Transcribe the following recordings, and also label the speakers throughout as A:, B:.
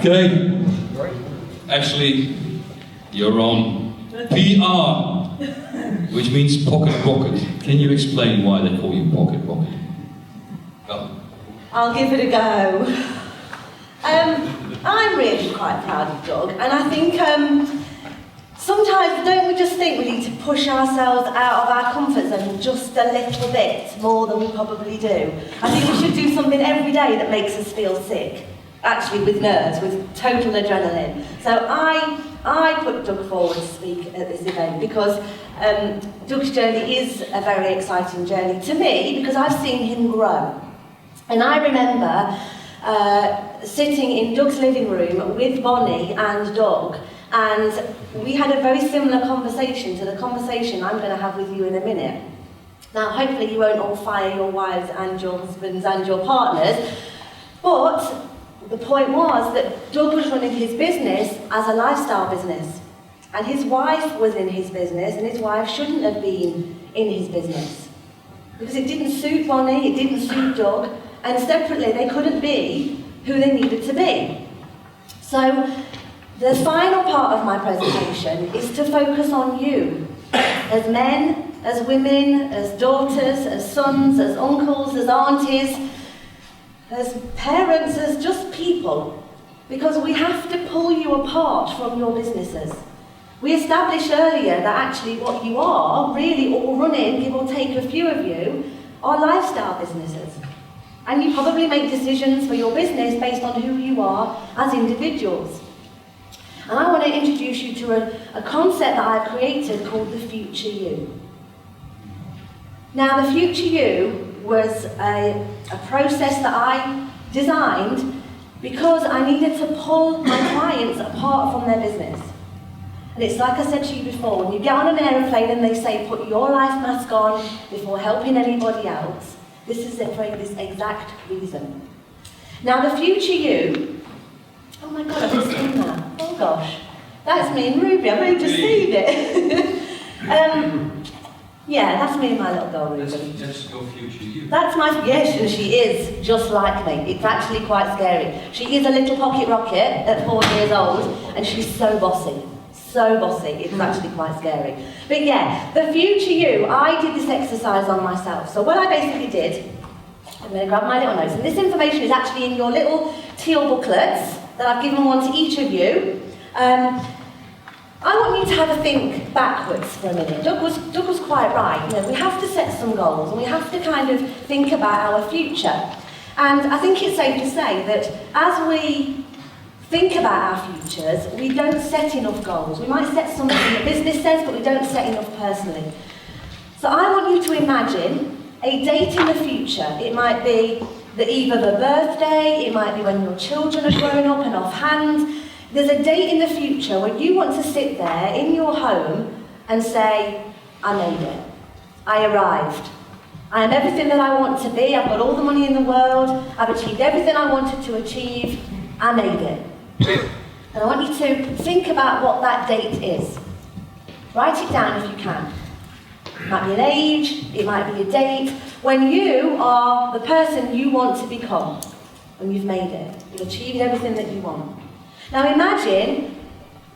A: Okay. Actually, you're on PR, which means pocket rocket. Can you explain why they call you pocket rocket? Go.
B: I'll give it a go. I'm really quite proud of Doug, and I think sometimes don't we just think we need to push ourselves out of our comfort zone just a little bit more than we probably do. I think we should do something every day that makes us feel sick, actually with nerves, with total adrenaline. So I put Doug forward to speak at this event because Doug's journey is a very exciting journey to me because I've seen him grow. And I remember sitting in Doug's living room with Bonnie and Doug, and we had a very similar conversation to the conversation I'm going to have with you in a minute. Now, hopefully you won't all fire your wives and your husbands and your partners, but the point was that Doug was running his business as a lifestyle business, and his wife was in his business, and his wife shouldn't have been in his business because it didn't suit Bonnie, it didn't suit Doug, and separately they couldn't be who they needed to be. So the final part of my presentation is to focus on you, as men, as women, as daughters, as sons, as uncles, as aunties, as parents, as just people, because we have to pull you apart from your businesses. We established earlier that actually what you are, really all running, give or take a few of you, are lifestyle businesses. And you probably make decisions for your business based on who you are as individuals. And I want to introduce you to a concept that I've created called the future you. Now, the future you was a process that I designed because I needed to pull my clients apart from their business. And it's like I said to you before, when you get on an aeroplane and they say put your life mask on before helping anybody else, this is it for this exact reason. Now, the future you, oh my God, I've just seen that. Oh gosh, that's me and Ruby, I've only just seen it. Yeah, that's me and my little girl Ruby.
A: That's your future you.
B: That's my, yes, and she is just like me. It's actually quite scary. She is a little pocket rocket at 4 years old, and she's so bossy. So bossy, it's actually quite scary. But yeah, the future you, I did this exercise on myself. So what I basically did, I'm going to grab my little notes, and this information is actually in your little teal booklets that I've given one to each of you. I want you to have a think backwards for a minute. Doug was quite right. You know, we have to set some goals, and we have to kind of think about our future. And I think it's safe to say that as we think about our futures, we don't set enough goals. We might set something in the business sense, but we don't set enough personally. So I want you to imagine a date in the future. It might be the eve of a birthday, it might be when your children are grown up and offhand. There's a date in the future when you want to sit there in your home and say, I made it. I arrived. I am everything that I want to be. I've got all the money in the world. I've achieved everything I wanted to achieve. I made it. And I want you to think about what that date is. Write it down if you can. It might be an age, it might be a date, when you are the person you want to become, when you've made it. You've achieved everything that you want. Now imagine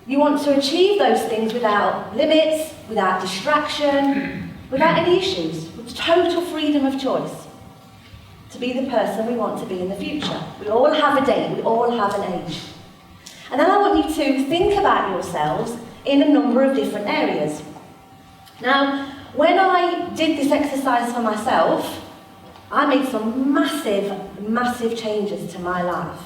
B: you want to achieve those things without limits, without distraction, without any issues, with total freedom of choice. To be the person we want to be in the future. We all have a date, we all have an age. And then I want you to think about yourselves in a number of different areas. Now, when I did this exercise for myself, I made some massive changes to my life.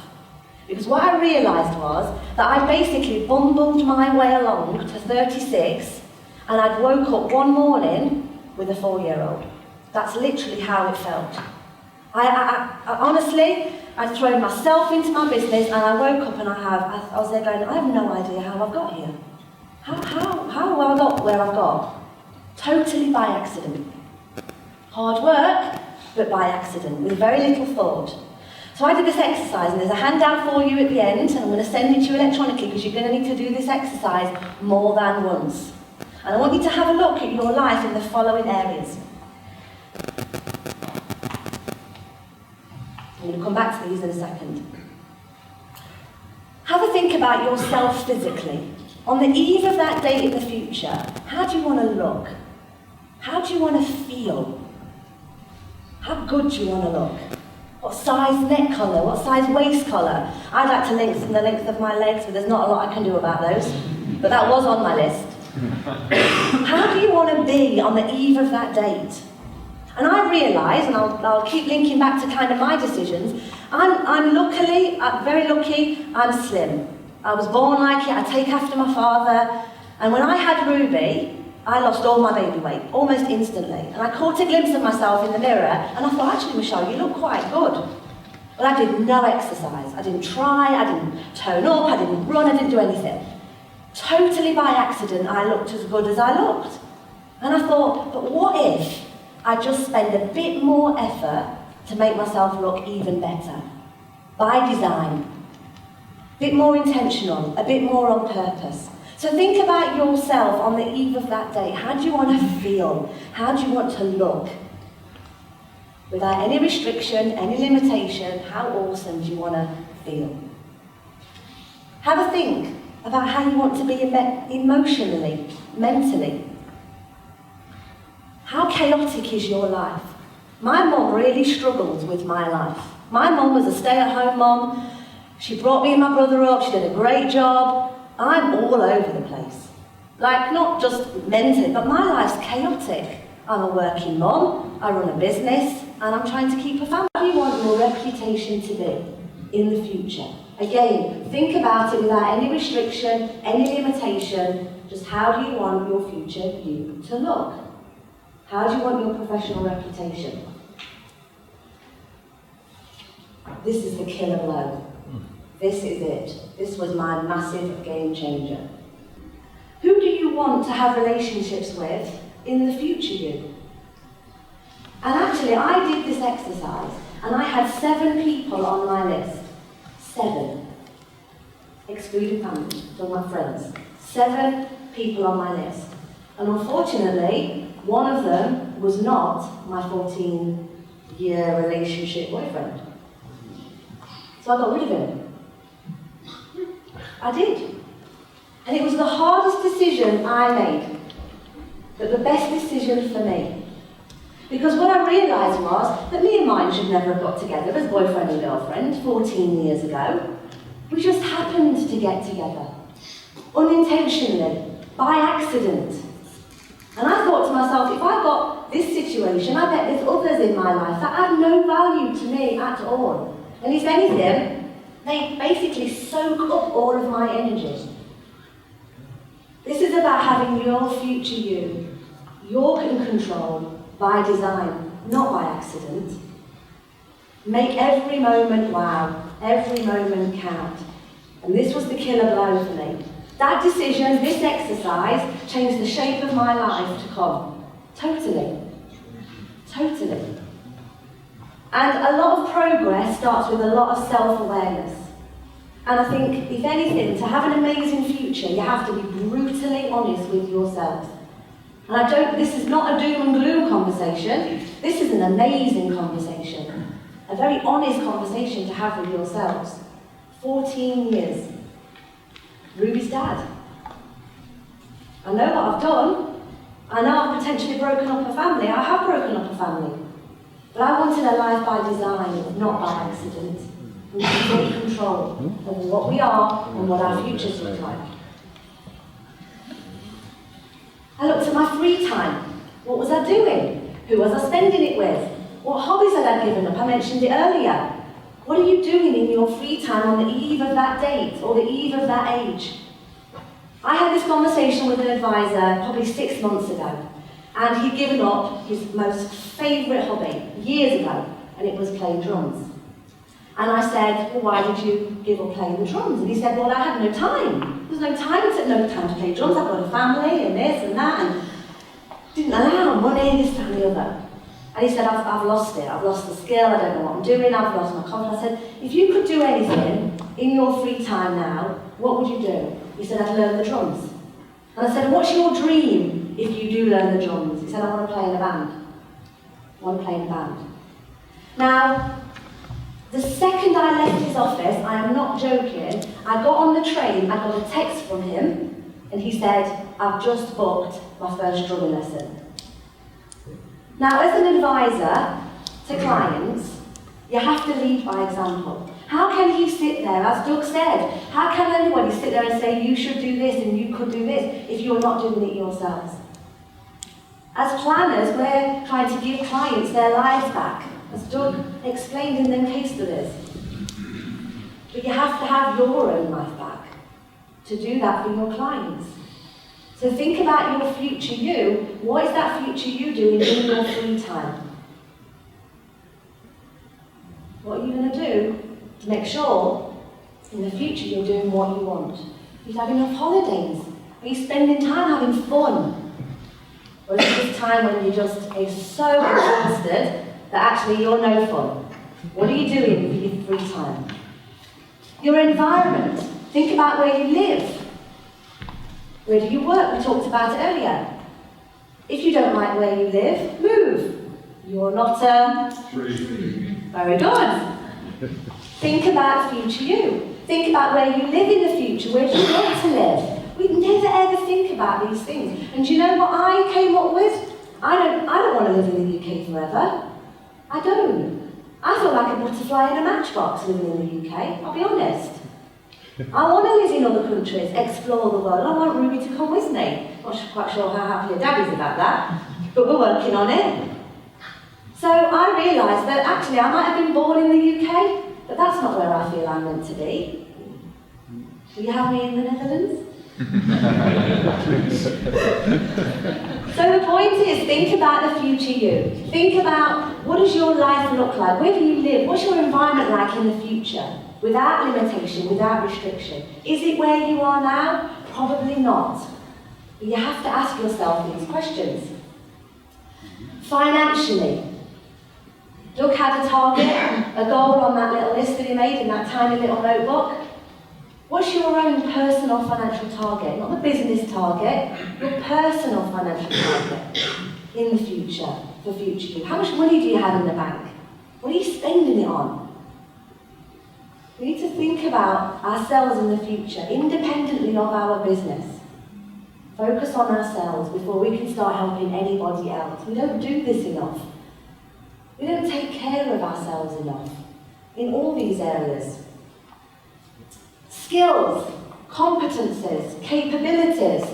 B: Because what I realised was that I basically bumbled my way along to 36, and I'd woke up one morning with a 4-year-old. That's literally how it felt. I honestly, I'd thrown myself into my business, and I woke up and I was there going, I have no idea how I've got here. How have I got where I've got? Totally by accident. Hard work, but by accident, with very little thought. So I did this exercise, and there's a handout for you at the end, and I'm going to send it to you electronically because you're going to need to do this exercise more than once. And I want you to have a look at your life in the following areas. I'm going to come back to these in a second. Have to think about yourself physically. On the eve of that date in the future, how do you want to look? How do you want to feel? How good do you want to look? What size neck colour? What size waist colour? I'd like to lengthen the length of my legs, but there's not a lot I can do about those. But that was on my list. How do you want to be on the eve of that date? And I realise, and I'll keep linking back to kind of my decisions, I'm very lucky, I'm slim. I was born like it, I take after my father, and when I had Ruby, I lost all my baby weight, almost instantly. And I caught a glimpse of myself in the mirror, and I thought, actually, Michelle, you look quite good. But I did no exercise. I didn't try, I didn't tone up, I didn't run, I didn't do anything. Totally by accident, I looked as good as I looked. And I thought, but what if I just spend a bit more effort to make myself look even better? By design. A bit more intentional, a bit more on purpose. So think about yourself on the eve of that day. How do you want to feel? How do you want to look? Without any restriction, any limitation, how awesome do you want to feel? Have a think about how you want to be emotionally, mentally. How chaotic is your life? My mum really struggled with my life. My mum was a stay-at-home mum. She brought me and my brother up. She did a great job. I'm all over the place. Like, not just mentally, but my life's chaotic. I'm a working mum, I run a business, and I'm trying to keep a family. How do you want your reputation to be in the future? Again, think about it without any restriction, any limitation. Just how do you want your future you to look? How do you want your professional reputation? This is the killer blow. This is it. This was my massive game changer. Who do you want to have relationships with in the future you? And actually, I did this exercise, and I had 7 people on my list. 7. Excluding family, so my friends. 7 people on my list. And unfortunately, one of them was not my 14-year relationship boyfriend. So I got rid of him. I did. And it was the hardest decision I made, but the best decision for me. Because what I realised was that me and mine should never have got together as boyfriend and girlfriend 14 years ago. We just happened to get together, unintentionally, by accident. And I thought to myself, if I got this situation, I bet there's others in my life that add no value to me at all. And if anything, they basically soak up all of my energy. This is about having your future you, you're in control by design, not by accident. Make every moment wow, every moment count. And this was the killer blow for me. That decision, this exercise, changed the shape of my life to come. Totally. Totally. And a lot of progress starts with a lot of self-awareness. And I think, if anything, to have an amazing future, you have to be brutally honest with yourself. And this is not a doom and gloom conversation. This is an amazing conversation. A very honest conversation to have with yourselves. 14 years. Ruby's dad. I know what I've done. I know I've potentially broken up a family. I have broken up a family. But I wanted a life by design, not by accident. We can take control of what we are and what our futures look like. I looked at my free time. What was I doing? Who was I spending it with? What hobbies had I given up? I mentioned it earlier. What are you doing in your free time on the eve of that date or the eve of that age? I had this conversation with an advisor probably 6 months ago, and he'd given up his most favourite hobby years ago, and it was playing drums. And I said, well, why did you give up playing the drums? And he said, well, I had no time. There was no time to play drums. I've got a family and this and that, and didn't allow money, this, that, and the other. And he said, I've lost it. I've lost the skill. I don't know what I'm doing. I've lost my confidence. I said, if you could do anything in your free time now, what would you do? He said, I'd learn the drums. And I said, what's your dream if you do learn the drums? He said, I want to play in a band. I want to play in a band. Now, the second second I left his office, I am not joking, I got on the train, I got a text from him, and he said, I've just booked my first drumming lesson. Now, as an advisor to clients, you have to lead by example. How can you sit there, as Doug said, how can anybody sit there and say you should do this and you could do this if you're not doing it yourselves? As planners, we're trying to give clients their lives back, as Doug explained in them case studies. But you have to have your own life back to do that for your clients. So think about your future you. What is that future you doing in your free time? What are you going to do to make sure in the future you're doing what you want? You have enough holidays? Are you spending time having fun? Or is it this time when you're just so exhausted that actually you're no fun? What are you doing for your free time? Your environment. Think about where you live. Where do you work? We talked about it earlier. If you don't like where you live, move. You're not very good. Think about future you. Think about where you live in the future. Where do you want to live? We never ever think about these things. And do you know what I came up with? I don't want to live in the UK forever. I don't. I feel like a butterfly in a matchbox living in the UK, I'll be honest. I want to live in other countries, explore the world. I want Ruby to come with me. Not quite sure how happy her dad is about that, but we're working on it. So I realised that actually I might have been born in the UK, but that's not where I feel I'm meant to be. Will you have me in the Netherlands? So the point is, think about the future you. Think about what does your life look like? Where do you live? What's your environment like in the future? Without limitation, without restriction. Is it where you are now? Probably not. But you have to ask yourself these questions. Financially, Doug had a target, a goal on that little list that he made in that tiny little notebook. What's your own personal financial target? Not the business target, your personal financial target in the future, for future you. How much money do you have in the bank? What are you spending it on? We need to think about ourselves in the future, independently of our business. Focus on ourselves before we can start helping anybody else. We don't do this enough. We don't take care of ourselves enough in all these areas. Skills, competences, capabilities.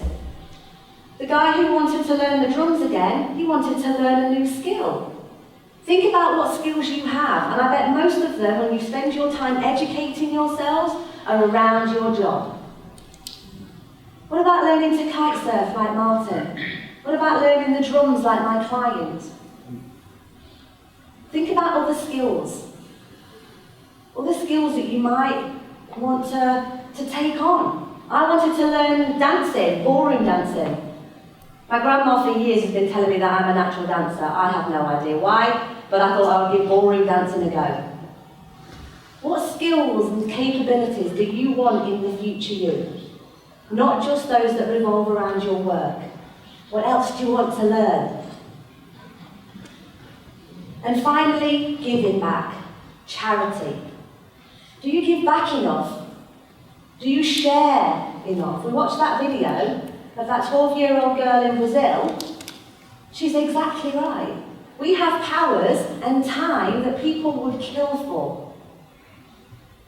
B: The guy who wanted to learn the drums again, he wanted to learn a new skill. Think about what skills you have, and I bet most of them, when you spend your time educating yourselves, are around your job. What about learning to kite surf like Martin? What about learning the drums like my client? Think about other skills that you might want to take on. I wanted to learn dancing, ballroom dancing. My grandma for years has been telling me that I'm a natural dancer. I have no idea why, but I thought I would give ballroom dancing a go. What skills and capabilities do you want in the future you? Not just those that revolve around your work. What else do you want to learn? And finally, giving back. Charity. Do you give back enough? Do you share enough? We watched that video of that 12-year-old girl in Brazil. She's exactly right. We have powers and time that people would kill for.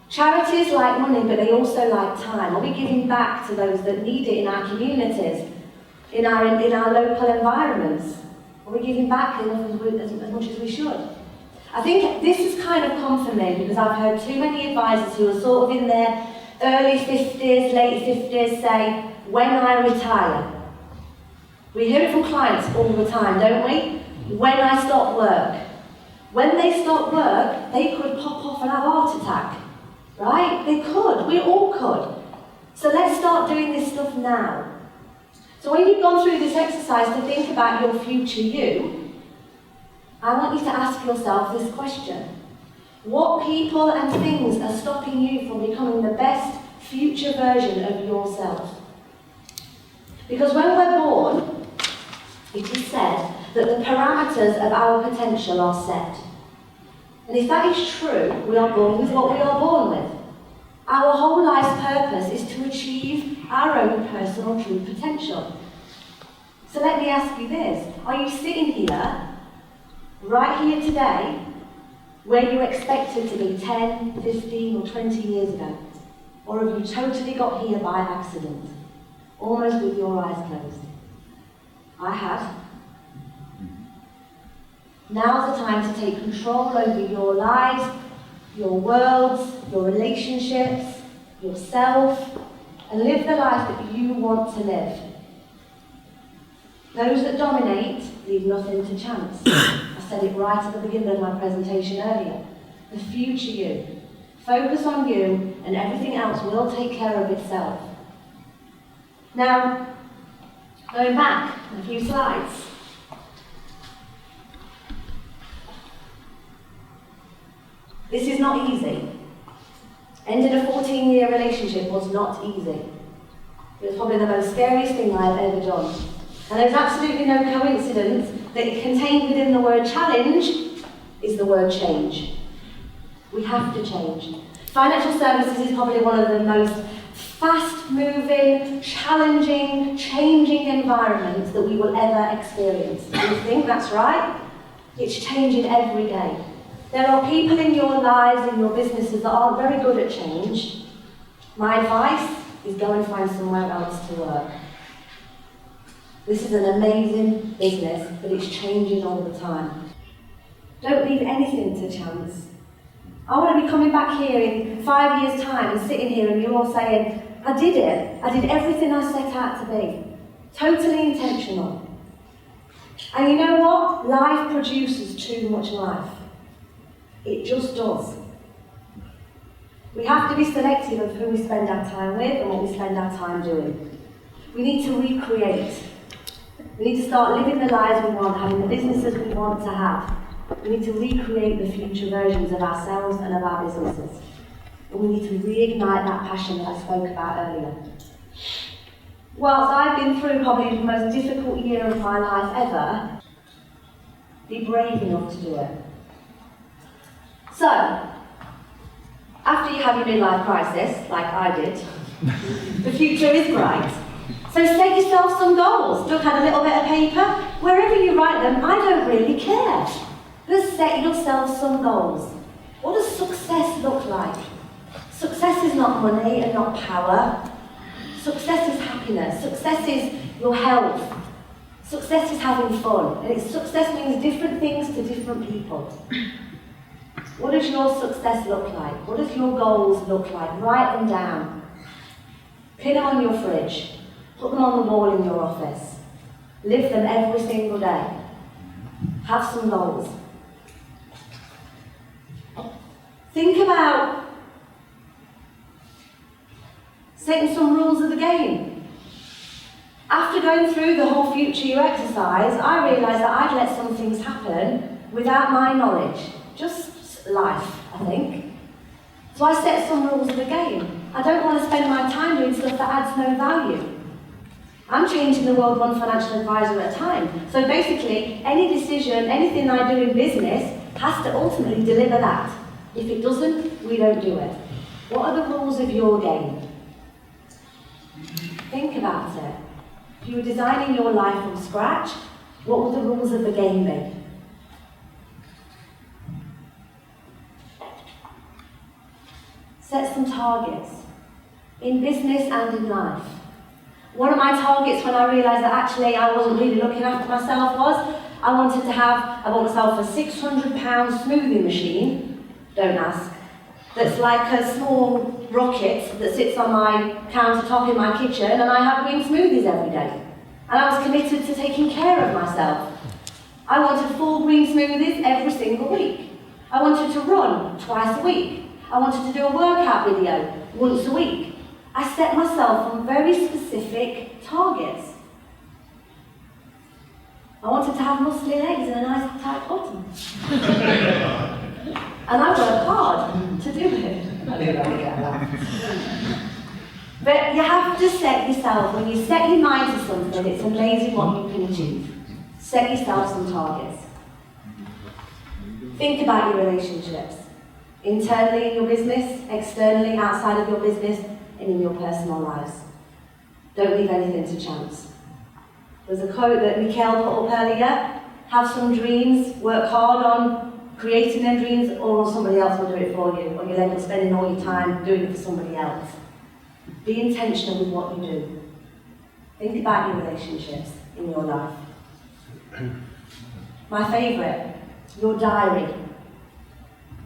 B: Charities like money, but they also like time. Are we giving back to those that need it in our communities, in our local environments? Are we giving back enough as much as we should? I think this has kind of come from me because I've heard too many advisors who are sort of in their early 50s, late 50s say, when I retire. We hear it from clients all the time, don't we? When I stop work. When they stop work, they could pop off and have a heart attack. Right? They could. We all could. So let's start doing this stuff now. So when you've gone through this exercise to think about your future you, I want you to ask yourself this question. What people and things are stopping you from becoming the best future version of yourself? Because when we're born, it is said that the parameters of our potential are set. And if that is true, we are born with what we are born with. Our whole life's purpose is to achieve our own personal true potential. So let me ask you this. Are you sitting here, right here today, where you expected to be 10, 15 or 20 years ago? Or have you totally got here by accident, almost with your eyes closed? I had. Now's the time to take control over your lives, your worlds, your relationships, yourself, and live the life that you want to live. Those that dominate leave nothing to chance. I said it right at the beginning of my presentation earlier. The future you. Focus on you, and everything else will take care of itself. Now, going back a few slides. This is not easy. Ending a 14-year relationship was not easy. It was probably the most scariest thing I've ever done. And there's absolutely no coincidence that it contained within the word challenge is the word change. We have to change. Financial services is probably one of the most fast-moving, challenging, changing environments that we will ever experience. Do you think that's right? It's changing every day. There are people in your lives, in your businesses that aren't very good at change. My advice is go and find somewhere else to work. This is an amazing business, but it's changing all the time. Don't leave anything to chance. I want to be coming back here in 5 years' time and sitting here and you're all saying, I did it. I did everything I set out to be. Totally intentional. And you know what? Life produces too much life. It just does. We have to be selective of who we spend our time with and what we spend our time doing. We need to recreate. We need to start living the lives we want, having the businesses we want to have. We need to recreate the future versions of ourselves and of our businesses. And we need to reignite that passion that I spoke about earlier. Whilst I've been through probably the most difficult year of my life ever, be brave enough to do it. So, after you have your midlife crisis, like I did, the future is bright. So set yourself some goals. Look at a little bit of paper. Wherever you write them, I don't really care. Just set yourself some goals. What does success look like? Success is not money and not power. Success is happiness. Success is your health. Success is having fun. And success means different things to different people. What does your success look like? What does your goals look like? Write them down. Pin them on your fridge. Put them on the wall in your office. Live them every single day. Have some goals. Think about setting some rules of the game. After going through the whole future you exercise, I realised that I'd let some things happen without my knowledge. Just life, I think. So I set some rules of the game. I don't want to spend my time doing stuff that adds no value. I'm changing the world one financial advisor at a time. So basically, any decision, anything I do in business has to ultimately deliver that. If it doesn't, we don't do it. What are the rules of your game? Think about it. If you were designing your life from scratch, what would the rules of the game be? Set some targets, in business and in life. One of my targets when I realised that actually I wasn't really looking after myself was, I bought myself a £600 smoothie machine, don't ask, that's like a small rocket that sits on my countertop in my kitchen, and I have green smoothies every day. And I was committed to taking care of myself. I wanted 4 green smoothies every single week. I wanted to run twice a week. I wanted to do a workout video once a week. I set myself on very specific targets. I wanted to have muscly legs and a nice tight bottom. And I worked hard to do it. I didn't really get that. But you have to set yourself, when you set your mind to something, it's amazing what you can achieve. Set yourself some targets. Think about your relationships. Internally in your business, externally outside of your business, and in your personal lives. Don't leave anything to chance. There's a quote that Mikhail put up earlier: have some dreams, work hard on creating them dreams, or somebody else will do it for you, or you'll end up spending all your time doing it for somebody else. Be intentional with what you do. Think about your relationships in your life. My favourite, your diary.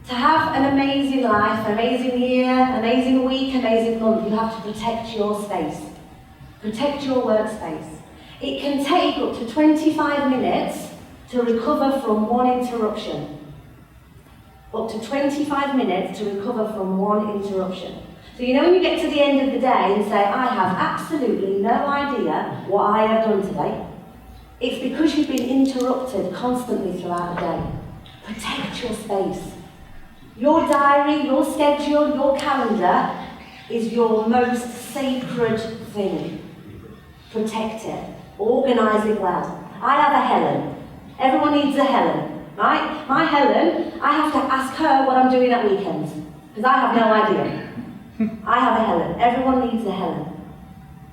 B: To have an amazing life, amazing year, amazing week, amazing month, you have to protect your space. Protect your workspace. It can take up to 25 minutes to recover from one interruption. Up to 25 minutes to recover from one interruption. So you know when you get to the end of the day and say, I have absolutely no idea what I have done today? It's because you've been interrupted constantly throughout the day. Protect your space. Your diary, your schedule, your calendar is your most sacred thing. Protect it. Organise it well. I have a Helen. Everyone needs a Helen, right? My Helen, I have to ask her what I'm doing at weekends, because I have no idea. I have a Helen. Everyone needs a Helen.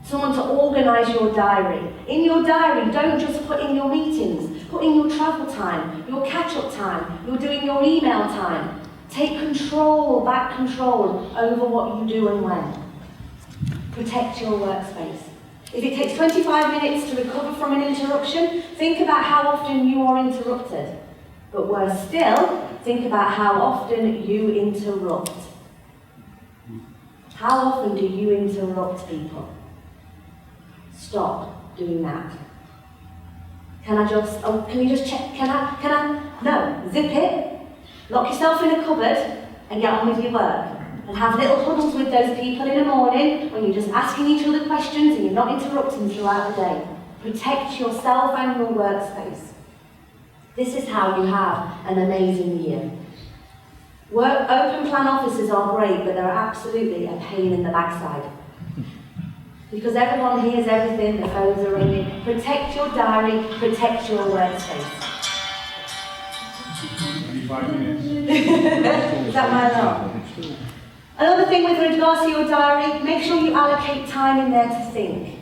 B: Someone to organise your diary. In your diary, don't just put in your meetings. Put in your travel time, your catch-up time, you're doing your email time. Take control, back control over what you do and when. Protect your workspace. If it takes 25 minutes to recover from an interruption, think about how often you are interrupted. But worse still, think about how often you interrupt. How often do you interrupt people? Stop doing that. Can you just check, no, zip it, lock yourself in a cupboard and get on with your work. And have little huddles with those people in the morning when you're just asking each other questions and you're not interrupting throughout the day. Protect yourself and your workspace. This is how you have an amazing year. Open plan offices are great, but they're absolutely a pain in the backside. Because everyone hears everything, the phones are ringing. Protect your diary, protect your workspace.
C: 25 minutes.
B: Is that my alarm? Another thing with regards to your diary, make sure you allocate time in there to think.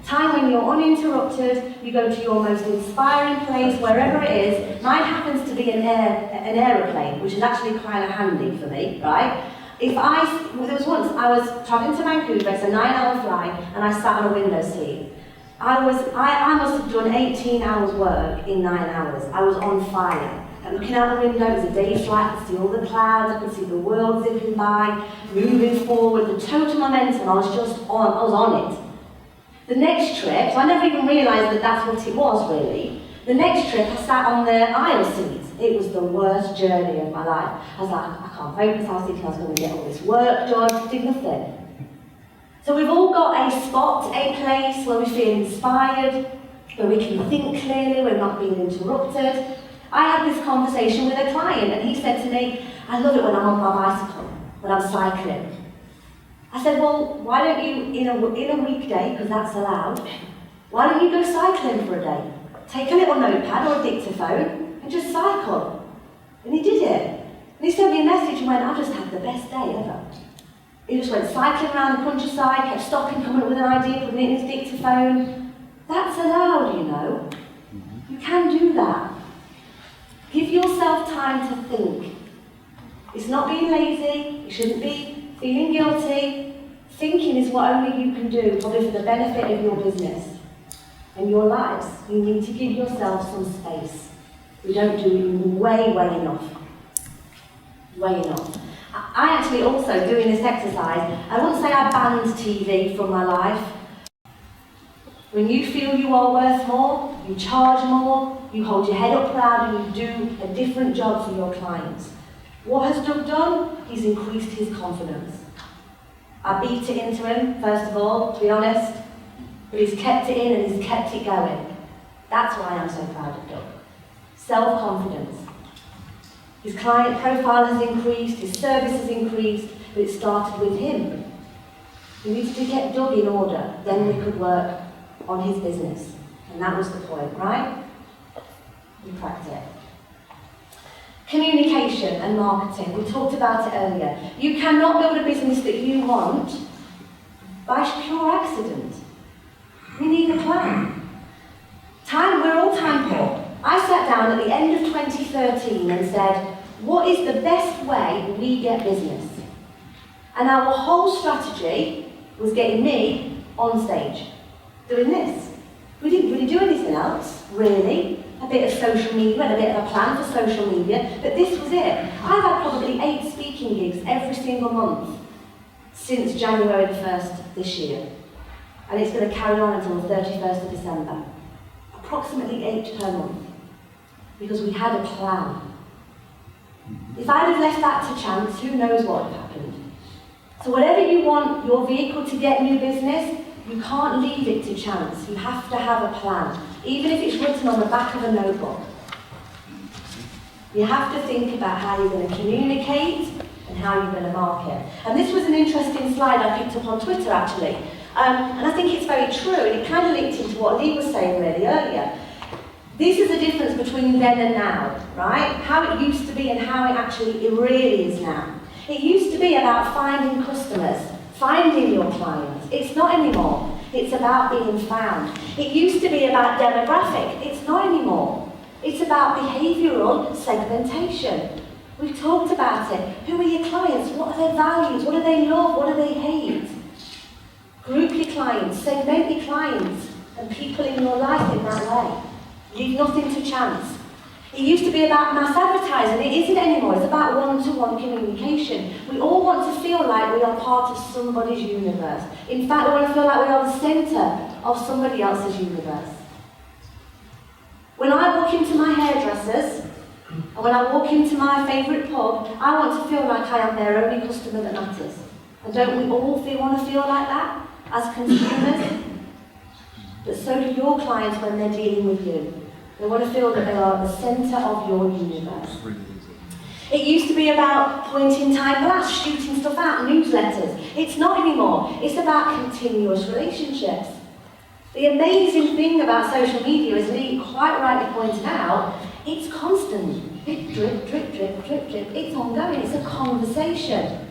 B: Time when you're uninterrupted, you go to your most inspiring place, wherever it is. Mine happens to be an aeroplane, which is actually kind of handy for me, right? There was once I was travelling to Vancouver, it's a 9-hour flight, and I sat on a window seat. I must have done 18 hours work in 9 hours. I was on fire. And looking out the window, it was a day flight, I could see all the clouds, I could see the world zipping by, moving forward, the total momentum, I was on it. The next trip, so I never even realised that that's what it was really. The next trip, I sat on the aisle seat. It was the worst journey of my life. I was like, I can't focus, I was thinking I was going to get all this work done, did nothing. So we've all got a spot, a place where we feel inspired, where we can think clearly, we're not being interrupted. I had this conversation with a client and he said to me, I love it when I'm on my bicycle, when I'm cycling. I said, well, why don't you, in a weekday, because that's allowed, why don't you go cycling for a day? Take a little notepad or a dictaphone and just cycle. And he did it. And he sent me a message and went, I just had the best day ever. He just went cycling around the countryside, kept stopping, coming up with an idea, putting it in his dictaphone. That's allowed, you know. You can do that. Give yourself time to think. It's not being lazy, you shouldn't be feeling guilty. Thinking is what only you can do, probably for the benefit of your business and your lives. You need to give yourself some space. We don't do it way enough. Way enough. I actually also, doing this exercise, I wouldn't say I banned TV from my life. When you feel you are worth more, you charge more, you hold your head up proud and you do a different job for your clients. What has Doug done? He's increased his confidence. I beat it into him, first of all, to be honest, but he's kept it in and he's kept it going. That's why I'm so proud of Doug. Self-confidence. His client profile has increased, his service has increased, but it started with him. We needed to get Doug in order, then we could work on his business. And that was the point, right? We cracked it. Communication and marketing, we talked about it earlier. You cannot build a business that you want by pure accident. We need a plan. We're all time poor. I sat down at the end of 2013 and said, what is the best way we get business? And our whole strategy was getting me on stage, doing this. We didn't really do anything else, really. A bit of social media, and a bit of a plan for social media, but this was it. I've had probably 8 speaking gigs every single month since January the 1st this year. And it's going to carry on until the 31st of December. Approximately 8 per month. Because we had a plan. If I'd have left that to chance, who knows what would have happened. So whatever you want your vehicle to get new business, you can't leave it to chance. You have to have a plan, even if it's written on the back of a notebook. You have to think about how you're going to communicate and how you're going to market. And this was an interesting slide I picked up on Twitter, actually. And I think it's very true, and it kind of linked into what Lee was saying really earlier. This is the difference between then and now, right? How it used to be and how it really is now. It used to be about finding customers, finding your clients. It's not anymore. It's about being found. It used to be about demographic. It's not anymore. It's about behavioural segmentation. We've talked about it. Who are your clients? What are their values? What do they love? What do they hate? Group your clients, segment your clients and people in your life in that way. Leave nothing to chance. It used to be about mass advertising. It isn't anymore. It's about one-to-one communication. We all want to feel like we are part of somebody's universe. In fact, we want to feel like we are the centre of somebody else's universe. When I walk into my hairdressers, and when I walk into my favourite pub, I want to feel like I am their only customer that matters. And don't we all want to feel like that as consumers? But so do your clients when they're dealing with you. They want to feel that they are the centre of your universe. It used to be about point-in-time blasts, shooting stuff out, newsletters. It's not anymore. It's about continuous relationships. The amazing thing about social media, as Lee quite rightly pointed out, it's constant. Drip, drip, drip, drip, drip, drip. It's ongoing. It's a conversation.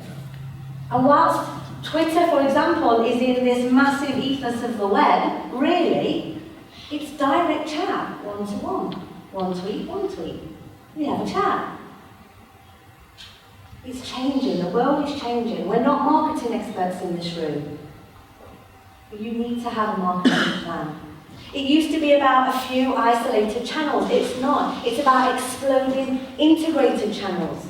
B: And whilst Twitter, for example, is in this massive ethos of the web, really, it's direct chat, one-to-one. One tweet. We have a chat. It's changing. The world is changing. We're not marketing experts in this room. But you need to have a marketing plan. It used to be about a few isolated channels. It's not. It's about exploding integrated channels.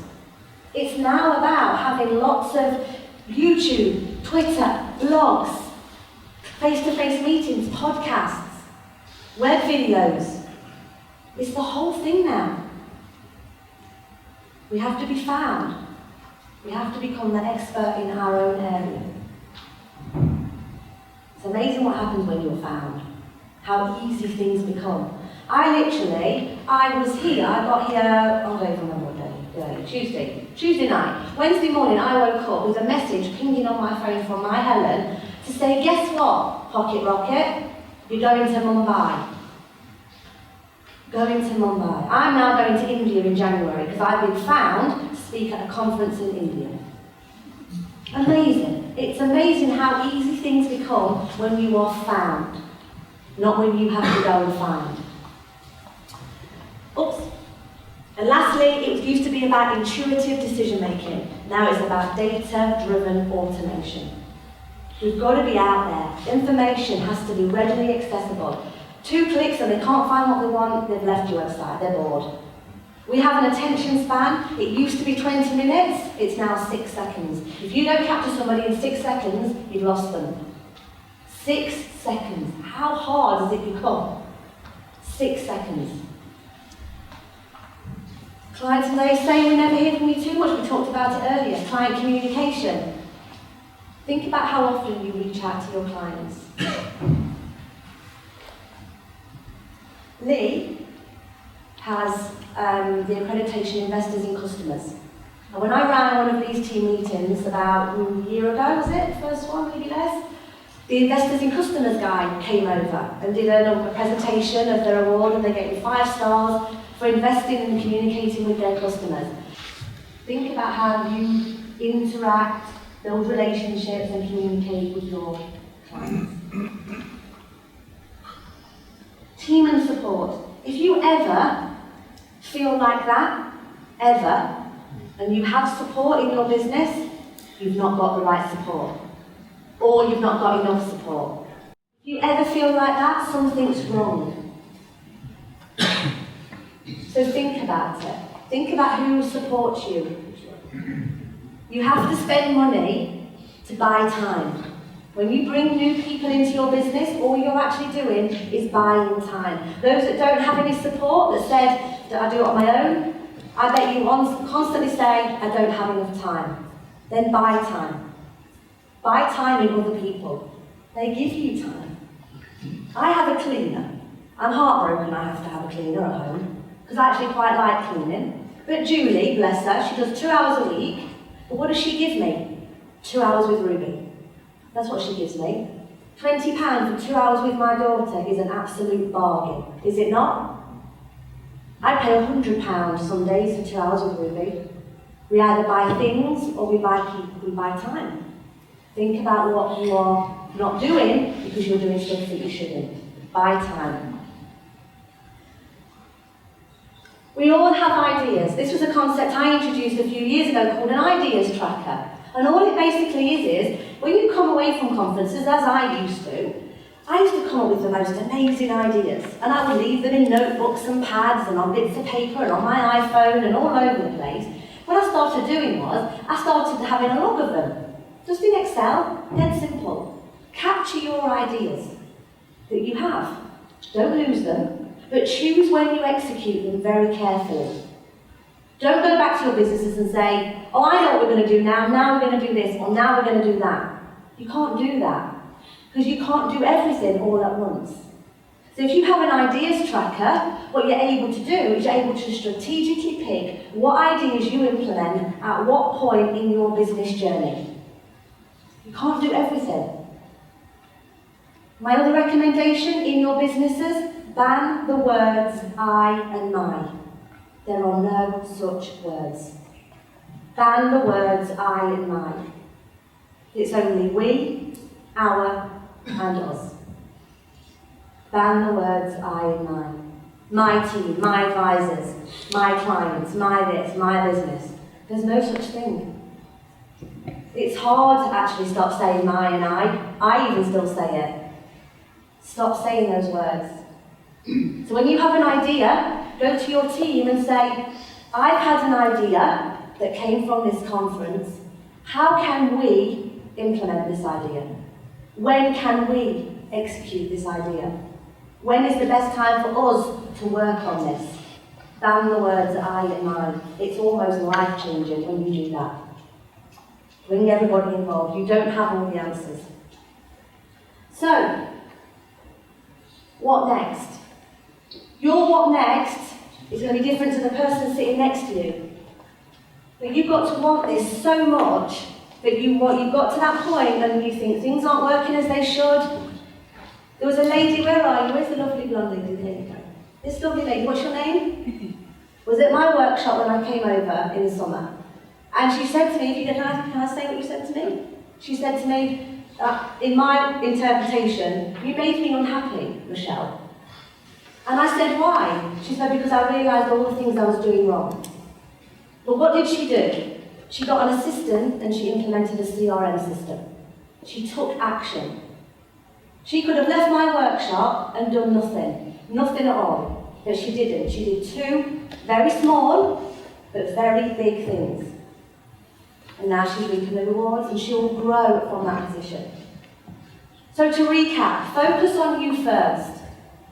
B: It's now about having lots of YouTube, Twitter, blogs, face-to-face meetings, podcasts, web videos. It's the whole thing now. We have to be found. We have to become the expert in our own area. It's amazing what happens when you're found. How easy things become. I got here, I don't even remember what day, Tuesday night. Wednesday morning I woke up with a message pinging on my phone from my Helen to say, guess what, Pocket Rocket? You're going to Mumbai. I'm now going to India in January because I've been found to speak at a conference in India. Amazing. It's amazing how easy things become when you are found, not when you have to go and find. Oops. And lastly, it used to be about intuitive decision making. Now it's about data-driven automation. We've got to be out there. Information has to be readily accessible. 2 clicks and they can't find what they want, they've left your website, they're bored. We have an attention span. It used to be 20 minutes, it's now 6 seconds. If you don't capture somebody in 6 seconds, you've lost them. 6 seconds. How hard has it become? 6 seconds. Clients today say we never hear from you too much. We talked about it earlier. Client communication. Think about how often you reach out to your clients. Lee has the accreditation Investors in Customers. And when I ran one of these team meetings about a year ago, was it? First one, maybe less? The Investors in Customers guy came over and did a presentation of their award, and they gave me 5 stars for for investing and communicating with their customers. Think about how you interact, build relationships and communicate with your clients. Team and support. If you ever feel like that, ever, and you have support in your business, you've not got the right support. Or you've not got enough support. If you ever feel like that, something's wrong. So think about it. Think about who supports you. You have to spend money to buy time. When you bring new people into your business, all you're actually doing is buying time. Those that don't have any support, that said, that I do it on my own, I bet you constantly say, I don't have enough time. Then buy time. Buy time in other people. They give you time. I have a cleaner. I'm heartbroken I have to have a cleaner at home, because I actually quite like cleaning. But Julie, bless her, she does 2 hours a week. But what does she give me? 2 hours with Ruby. That's what she gives me. £20 for 2 hours with my daughter is an absolute bargain, is it not? I pay £100 some days for 2 hours with Ruby. We either buy things or we buy people, we buy time. Think about what you are not doing because you're doing stuff that you shouldn't. Buy time. We all have ideas. This was a concept I introduced a few years ago called an ideas tracker. And all it basically is when you come away from conferences, as I used to come up with the most amazing ideas. And I would leave them in notebooks and pads and on bits of paper and on my iPhone and all over the place. What I started doing was, I started having a log of them. Just in Excel, dead simple. Capture your ideas that you have. Don't lose them, but choose when you execute them very carefully. Don't go back to your businesses and say, oh, I know what we're going to do now we're going to do this, or now we're going to do that. You can't do that, because you can't do everything all at once. So if you have an ideas tracker, what you're able to do is you're able to strategically pick what ideas you implement at what point in your business journey. You can't do everything. My other recommendation in your businesses, ban the words I and my. There are no such words. Ban the words I and my. It's only we, our, and us. Ban the words I and my. My team, my advisors, my clients, my this, my business. There's no such thing. It's hard to actually stop saying my and I even still say it. Stop saying those words. So when you have an idea, go to your team and say, I've had an idea that came from this conference. How can we implement this idea? When can we execute this idea? When is the best time for us to work on this? Ban the words I and mine. It's almost life-changing when you do that. Bring everybody involved. You don't have all the answers. So, what next? Your what next is going to be different to the person sitting next to you. But you've got to want this so much that you've got to that point and you think things aren't working as they should. There was a lady, where are you? Where's the lovely blonde lady? There you go. This lovely lady, what's your name? Was at my workshop when I came over in the summer. And she said to me, can I say what you said to me? She said to me, in my interpretation, you made me unhappy, Michelle. And I said, why? She said, because I realised all the things I was doing wrong. But what did she do? She got an assistant and she implemented a CRM system. She took action. She could have left my workshop and done nothing. Nothing at all. But she didn't. She did two very small, but very big things. And now she's reaping the rewards and she'll grow from that position. So to recap, focus on you first.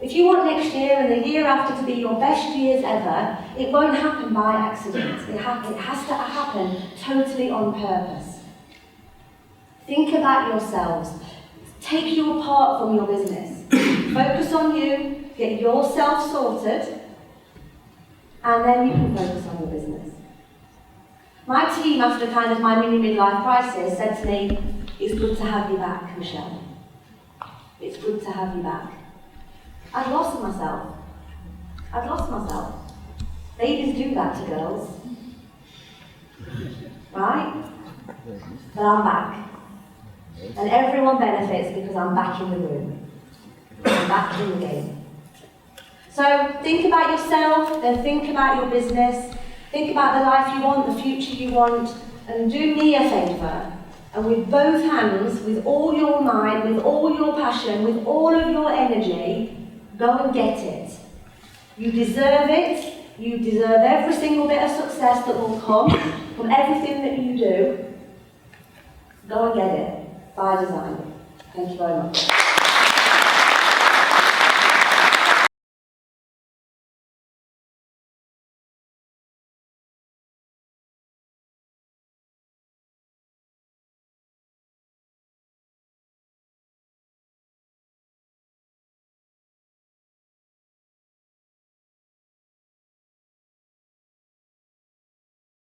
B: If you want next year and the year after to be your best years ever, it won't happen by accident. It has to happen totally on purpose. Think about yourselves. Take you apart from your business. Focus on you, get yourself sorted, and then you can focus on your business. My team, after kind of my mini midlife crisis, said to me, it's good to have you back, Michelle. It's good to have you back. I'd lost myself. Babies do that to girls. Right? But I'm back. And everyone benefits because I'm back in the room. I'm back in the game. So think about yourself, then think about your business, think about the life you want, the future you want, and do me a favour. And with both hands, with all your mind, with all your passion, with all of your energy, go and get it. You deserve it. You deserve every single bit of success that will come from everything that you do. Go and get it by design. Thank you very much.